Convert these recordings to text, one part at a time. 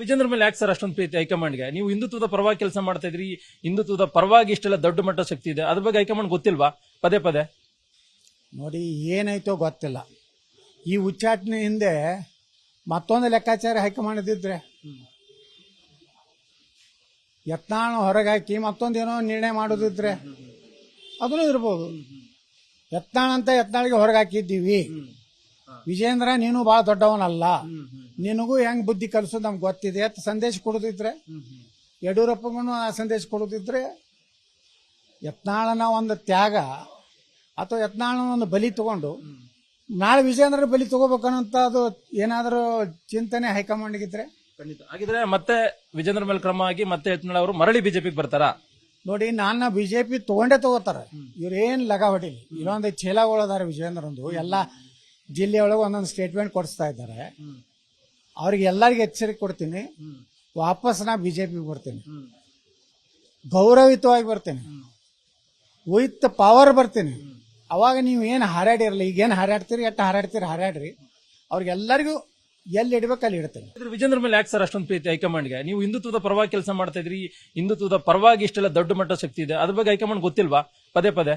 ವಿಜೇಂದ್ರ ಮೇಲೆ ಯಾಕೆ ಸರ್ ಅಷ್ಟೊಂದು ಪ್ರೀತಿ ಹೈಕಮಾಂಡ್ಗೆ? ನೀವು ಹಿಂದುತ್ವದ ಪರವಾಗಿ ಕೆಲಸ ಮಾಡ್ತಾ ಇದ್ರಿ, ಹಿಂದುತ್ವದ ಪರವಾಗಿ ಇಷ್ಟೆಲ್ಲ ದೊಡ್ಡ ಮಟ್ಟ ಶಕ್ತಿ ಇದೆ, ಅದ್ರ ಬಗ್ಗೆ ಹೈಕಮಾಂಡ್ ಗೊತ್ತಿಲ್ವಾ ಪದೇ ಪದೇ? ನೋಡಿ, ಏನಾಯ್ತೋ ಗೊತ್ತಿಲ್ಲ. ಈ ಉಚ್ಚಾಟನೆ ಹಿಂದೆ ಮತ್ತೊಂದು ಲೆಕ್ಕಾಚಾರ ಹೈಕಮಾಂಡ್ ಇದ್ದಿದ್ರೆ ಯತ್ನಾಳ್ ಹೊರಗೆ ಹಾಕಿ ಮತ್ತೊಂದೇನೋ ನಿರ್ಣಯ ಮಾಡೋದಿದ್ರೆ ಅದನ್ನು ಇರ್ಬೋದು. ಯತ್ನಾಳ್ಗೆ ಹೊರಗೆ ಹಾಕಿದ್ದೀವಿ, ವಿಜೇಂದ್ರ ನೀನು ಭಾಳ ದೊಡ್ಡವನಲ್ಲ, ನಿನಗೂ ಹೆಂಗ್ ಬುದ್ಧಿ ಕಲಿಸೋದು ನಮ್ಗೆ ಗೊತ್ತಿದೆ ಅಂತ ಸಂದೇಶ ಕೊಡೋದಿದ್ರೆ, ಯಡಿಯೂರಪ್ಪಗೂ ಆ ಸಂದೇಶ ಕೊಡೋದಿದ್ರೆ, ಯತ್ನಾಳನ ಒಂದು ತ್ಯಾಗ ಅಥವಾ ಯತ್ನಾಳನ ಒಂದು ಬಲಿ ತಗೊಂಡು ನಾಳೆ ವಿಜೇಂದ್ರ ಬಲಿ ತಗೋಬೇಕನ್ನೋಂಥ ಅದು ಏನಾದರೂ ಚಿಂತನೆ ಹೈಕಮಾಂಡ್ಗಿದ್ರೆ ಖಂಡಿತ ಆಗಿದ್ರೆ ಮತ್ತೆ ವಿಜೇಂದ್ರ ಮೇಲೆ ಕ್ರಮ ಆಗಿ ಮತ್ತೆ ಯತ್ನಾಳ್ ಅವರು ಮರಳಿ ಬಿಜೆಪಿಗೆ ಬರ್ತಾರಾ? ನೋಡಿ, ನನ್ನ ಬಿಜೆಪಿ ತಗೊಂಡೇ ತಗೋತಾರ. ಇವ್ರೇನ್ ಲಗ ಹೊಡಿಲಿ. ಇನ್ನೊಂದು ಚೀಲಗಳದಾರ ವಿಜೇಂದ್ರಂದು, ಎಲ್ಲ ಜಿಲ್ಲೆಯೊಳಗೆ ಒಂದೊಂದು ಸ್ಟೇಟ್ಮೆಂಟ್ ಕೊಡಿಸ್ತಾ ಇದ್ದಾರೆ. ಅವ್ರಿಗೆ ಎಲ್ಲರಿಗೂ ಎಚ್ಚರಿಕೆ ಕೊಡ್ತೀನಿ, ವಾಪಸ್ ನಾ ಬಿಜೆಪಿಗೆ ಬರ್ತೀನಿ, ಗೌರವಿತವಾಗಿ ಬರ್ತೀನಿ, ವಿತ್ ಪವರ್ ಬರ್ತೀನಿ. ಅವಾಗ ನೀವು ಏನು ಹಾರಾಡಿರಲ್ಲ, ಈಗೇನು ಹಾರಾಡ್ತೀರಿ, ಎಷ್ಟು ಹಾರಾಡ್ರಿ. ಅವ್ರಿಗೆಲ್ಲರಿಗೂ ಎಲ್ಲಿ ಇಡ್ಬೇಕು ಅಲ್ಲಿ ಇಡ್ತೇನೆ. ವಿಜೇಂದ್ರ ಮೇಲೆ ಯಾಕೆ ಸರ್ ಅಷ್ಟೊಂದು ಪ್ರೀತಿ ಹೈಕಮಾಂಡ್ಗೆ? ನೀವು ಹಿಂದುತ್ವದ ಪರವಾಗಿ ಕೆಲಸ ಮಾಡ್ತಾ ಇದ್ರಿ, ಹಿಂದುತ್ವದ ಪರವಾಗಿ ಇಷ್ಟೆಲ್ಲ ದೊಡ್ಡ ಮಟ್ಟ ಶಕ್ತಿ ಇದೆ, ಅದ್ರ ಬಗ್ಗೆ ಹೈಕಮಾಂಡ್ ಗೊತ್ತಿಲ್ವಾ ಪದೇ ಪದೇ?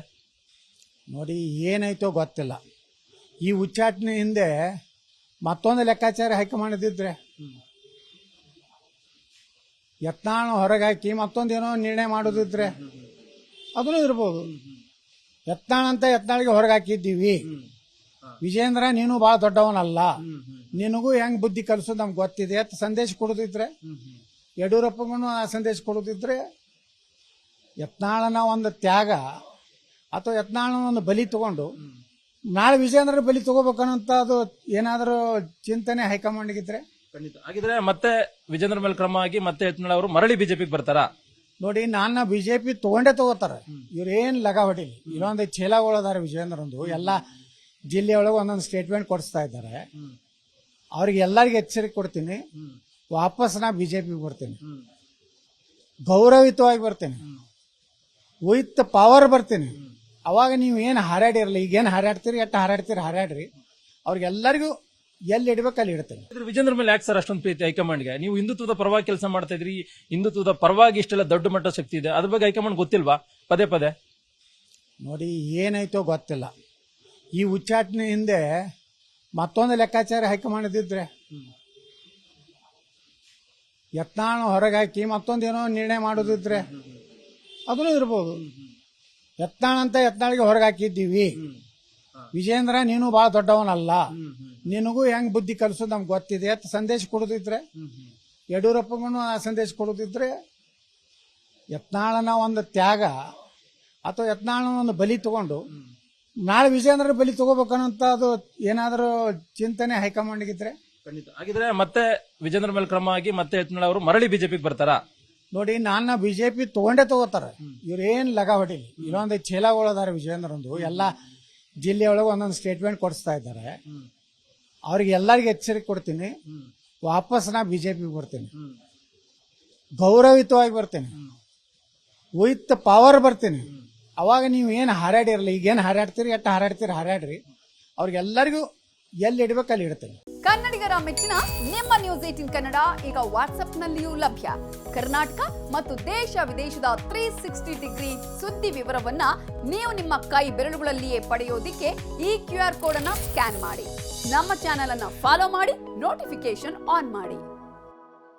ನೋಡಿ, ಏನಾಯ್ತೋ ಗೊತ್ತಿಲ್ಲ. ಈ ಉಚ್ಚಾಟನೆ ಹಿಂದೆ ಮತ್ತೊಂದು ಲೆಕ್ಕಾಚಾರ ಹೈಕಮಾಂಡ್ ಇದ್ದಿದ್ರೆ ಯತ್ನಾಳ್ ಹೊರಗೆ ಹಾಕಿ ಮತ್ತೊಂದೇನೋ ನಿರ್ಣಯ ಮಾಡೋದಿದ್ರೆ ಅದನ್ನು ಇರ್ಬೋದು. ಯತ್ನಾಳ್ಗೆ ಹೊರಗೆ ಹಾಕಿದ್ದೀವಿ, ವಿಜೇಂದ್ರ ನೀನು ಭಾಳ ದೊಡ್ಡವನಲ್ಲ, ನಿನಗೂ ಹೆಂಗ್ ಬುದ್ಧಿ ಕಲಿಸೋದು ನಮ್ಗೆ ಗೊತ್ತಿದೆ ಅಂತ ಸಂದೇಶ ಕೊಡೋದಿದ್ರೆ, ಯಡಿಯೂರಪ್ಪಗೂ ಆ ಸಂದೇಶ ಕೊಡೋದಿದ್ರೆ, ಯತ್ನಾಳನ ಒಂದು ತ್ಯಾಗ ಅಥವಾ ಯತ್ನಾಳನ ಒಂದು ಬಲಿ ತಗೊಂಡು ನಾಳೆ ವಿಜೇಂದ್ರ ಬಲಿ ತಗೋಬೇಕನ್ನೋಂಥ ಅದು ಏನಾದರೂ ಚಿಂತನೆ ಹೈಕಮಾಂಡ್ಗಿದ್ರೆ ಖಂಡಿತ ಆಗಿದ್ರೆ ಮತ್ತೆ ವಿಜೇಂದ್ರ ಮೇಲೆ ಕ್ರಮ ಆಗಿ ಮತ್ತೆ ಯತ್ನಾಳ್ ಅವರು ಮರಳಿ ಬಿಜೆಪಿಗೆ ಬರ್ತಾರಾ? ನೋಡಿ, ನನ್ನ ಬಿಜೆಪಿ ತಗೊಂಡೇ ತಗೋತಾರ. ಇವ್ರೇನ್ ಲಗ ಹೊಡಿಲಿ. ಇನ್ನೊಂದು ಚೀಲಗಳದಾರ ವಿಜೇಂದ್ರಂದು, ಎಲ್ಲ ಜಿಲ್ಲೆಯೊಳಗೆ ಒಂದೊಂದು ಸ್ಟೇಟ್ಮೆಂಟ್ ಕೊಡಿಸ್ತಾ ಇದ್ದಾರೆ. ಅವ್ರಿಗೆ ಎಲ್ಲರಿಗೂ ಎಚ್ಚರಿಕೆ ಕೊಡ್ತೀನಿ, ವಾಪಸ್ ನಾ ಬಿಜೆಪಿಗೆ ಬರ್ತೀನಿ, ಗೌರವಿತವಾಗಿ ಬರ್ತೀನಿ, ವಿತ್ ಪವರ್ ಬರ್ತೀನಿ. ಅವಾಗ ನೀವು ಏನು ಹಾರಾಡಿರಲ್ಲ, ಈಗೇನು ಹಾರಾಡ್ತೀರಿ, ಎಷ್ಟು ಹಾರಾಡ್ರಿ. ಅವ್ರಿಗೆಲ್ಲರಿಗೂ ಎಲ್ಲಿ ಇಡ್ಬೇಕು ಅಲ್ಲಿ ಇಡ್ತೇನೆ. ವಿಜೇಂದ್ರ ಮೇಲೆ ಯಾಕೆ ಸರ್ ಅಷ್ಟೊಂದು ಪ್ರೀತಿ ಹೈಕಮಾಂಡ್ಗೆ? ನೀವು ಹಿಂದುತ್ವದ ಪರವಾಗಿ ಕೆಲಸ ಮಾಡ್ತಾ ಇದ್ರಿ, ಹಿಂದುತ್ವದ ಪರವಾಗಿ ಇಷ್ಟೆಲ್ಲ ದೊಡ್ಡ ಮಟ್ಟ ಶಕ್ತಿ ಇದೆ, ಅದ್ರ ಬಗ್ಗೆ ಹೈಕಮಾಂಡ್ ಗೊತ್ತಿಲ್ವಾ ಪದೇ ಪದೇ? ನೋಡಿ, ಏನಾಯ್ತೋ ಗೊತ್ತಿಲ್ಲ. ಈ ಉಚ್ಚಾಟನೆ ಹಿಂದೆ ಮತ್ತೊಂದು ಲೆಕ್ಕಾಚಾರ ಹೈಕಮಾಂಡ್ ಇದ್ದಿದ್ರೆ ಯತ್ನಾಳ್ ಹೊರಗೆ ಹಾಕಿ ಮತ್ತೊಂದೇನೋ ನಿರ್ಣಯ ಮಾಡೋದಿದ್ರೆ ಅದನ್ನು ಇರ್ಬೋದು. ಯತ್ನಾಳ್ಗೆ ಹೊರಗೆ ಹಾಕಿದ್ದೀವಿ, ವಿಜೇಂದ್ರ ನೀನು ಭಾಳ ದೊಡ್ಡವನಲ್ಲ, ನಿನಗೂ ಹೆಂಗ್ ಬುದ್ಧಿ ಕಲಿಸೋದು ನಮ್ಗೆ ಗೊತ್ತಿದೆ ಅಂತ ಸಂದೇಶ ಕೊಡೋದಿದ್ರೆ, ಯಡಿಯೂರಪ್ಪಗೂ ಆ ಸಂದೇಶ ಕೊಡೋದಿದ್ರೆ, ಯತ್ನಾಳನ ಒಂದು ತ್ಯಾಗ ಅಥವಾ ಯತ್ನಾಳನ ಒಂದು ಬಲಿ ತಗೊಂಡು ನಾಳೆ ವಿಜೇಂದ್ರ ಬಲಿ ತಗೋಬೇಕನ್ನೋಂಥ ಅದು ಏನಾದರೂ ಚಿಂತನೆ ಹೈಕಮಾಂಡ್ಗಿದ್ರೆ ಖಂಡಿತ ಆಗಿದ್ರೆ ಮತ್ತೆ ವಿಜೇಂದ್ರ ಮೇಲೆ ಕ್ರಮ ಆಗಿ ಮತ್ತೆ ಯತ್ನಾಳ್ ಅವರು ಮರಳಿ ಬಿಜೆಪಿಗೆ ಬರ್ತಾರಾ? ನೋಡಿ, ನನ್ನ ಬಿಜೆಪಿ ತಗೊಂಡೇ ತಗೋತಾರ. ಇವ್ರೇನ್ ಲಗ ಹೊಡಿಲಿ. ಇನ್ನೊಂದು ಚೀಲಗಳದಾರ ವಿಜೇಂದ್ರಂದು, ಎಲ್ಲ ಜಿಲ್ಲೆಯೊಳಗೆ ಒಂದೊಂದು ಸ್ಟೇಟ್ಮೆಂಟ್ ಕೊಡಿಸ್ತಾ ಇದ್ದಾರೆ. ಅವ್ರಿಗೆ ಎಲ್ಲರಿಗೂ ಎಚ್ಚರಿಕೆ ಕೊಡ್ತೀನಿ, ವಾಪಸ್ ನಾ ಬಿಜೆಪಿಗೆ ಬರ್ತೀನಿ, ಗೌರವಿತವಾಗಿ ಬರ್ತೀನಿ, ವಿತ್ ಪವರ್ ಬರ್ತೀನಿ. ಅವಾಗ ನೀವು ಏನು ಹಾರಾಡಿರಲ್ಲ, ಈಗೇನು ಹಾರಾಡ್ತೀರಿ, ಎಷ್ಟು ಹಾರಾಡ್ರಿ. ಅವ್ರಿಗೆಲ್ಲರಿಗೂ ಎಲ್ಲಿ ಇಡ್ಬೇಕು ಅಲ್ಲಿ ಇಡ್ತೇನೆ. ಕನ್ನಡಿಗರ ಮೆಚ್ಚಿನ ನಿಮ್ಮ ನ್ಯೂಸ್ 18 ಕನ್ನಡ ಈಗ ವಾಟ್ಸ್ಆಪ್ನಲ್ಲಿಯೂ ಲಭ್ಯ. ಕರ್ನಾಟಕ ಮತ್ತು ದೇಶ ವಿದೇಶದ 360 ಡಿಗ್ರಿ ಸುದ್ದಿ ವಿವರವನ್ನ ನೀವು ನಿಮ್ಮ ಕೈ ಬೆರಳುಗಳಲ್ಲಿಯೇ ಪಡೆಯೋದಿಕ್ಕೆ ಈ QR ಕೋಡ್ ಅನ್ನ ಸ್ಕ್ಯಾನ್ ಮಾಡಿ. ನಮ್ಮ ಚಾನೆಲ್ ಅನ್ನ ಫಾಲೋ ಮಾಡಿ, ನೋಟಿಫಿಕೇಶನ್ ಆನ್ ಮಾಡಿ.